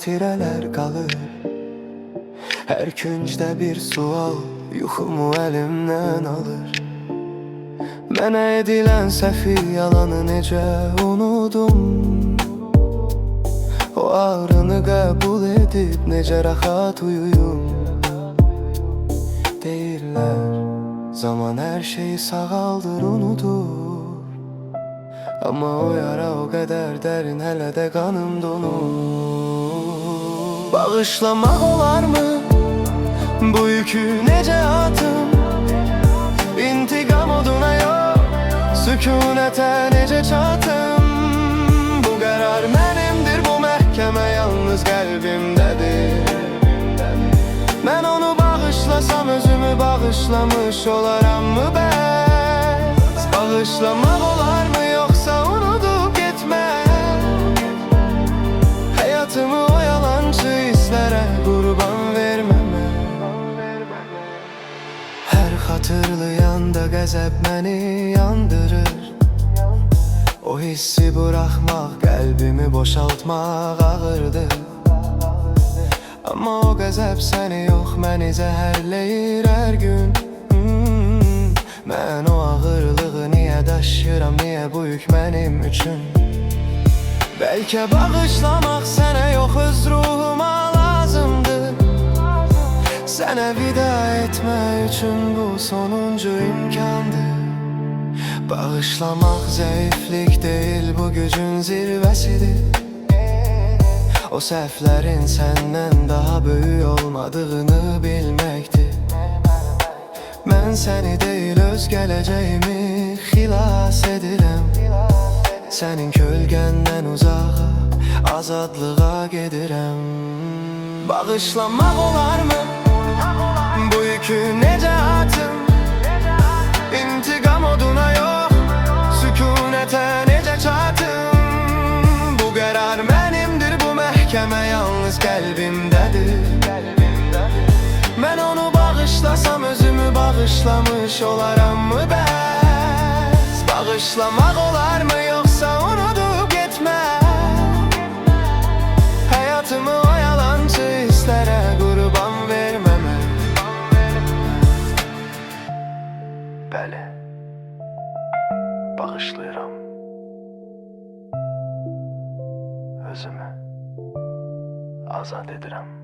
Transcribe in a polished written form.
xatirələr qalır. Hər küncdə bir sual yuxumu əlimdən alır. Mənə edilən səfi yalanı necə unudum? O ağrını qəbul edib necə rahat uyuyum? Deyirlər, zaman hər şeyi sağaldır, unudur. Amma o yara o qədər dərin, hələ də qanım donur. Bağışlamaq olarmı bu yükü necə atım? İntiqam oduna yox, sükunətə necə çatım? Bu qərar mənimdir, bu məhkəmə yalnız qəlbimdədir. Mən onu bağışlasam özümü bağışlamış olaram mı bəs? Bağışlamaq olarmı yoxsa unudub getmək? Həyatımı o yalancı hisslərə qurban verməmək. Hər xatırlayanda qəzəb məni yandırır. O hissi buraxmaq, qəlbimi boşaltmaq ağırdır. Amma o qəzəb səni yox, məni zəhərləyir hər gün. Mən o ağırlığı niyə daşıyıram, niyə bu yük mənim üçün? Bəlkə bağışlamaq sənə yox, öz ruhuma lazımdır. Sənə vida etmək üçün bu sonuncu imkandır. Bağışlamaq zəiflik deyil, bu gücün zirvəsidir. O səhvlərin səndən daha böyük olmadığını bilməkdir. Mən səni deyil, öz gələcəyimi xilas edirəm. Sənin kölgəndən uzağa, azadlığa gedirəm. Bağışlamaq olarmı bu yükü necə atım? İntiqam oduna yox, sükunətə necə çatım? Bu qərar mənimdir, bu məhkəmə yalnız qəlbimdədir. Mən onu bağışlasam özümü bağışlamış olaram mı bəs? Bağışlamaq olarmı yoxsa unudub getmək? Həyatımı o yalancı hisslərə qurban verməmək. Bəli, bağışlayıram özümü, azad edirəm.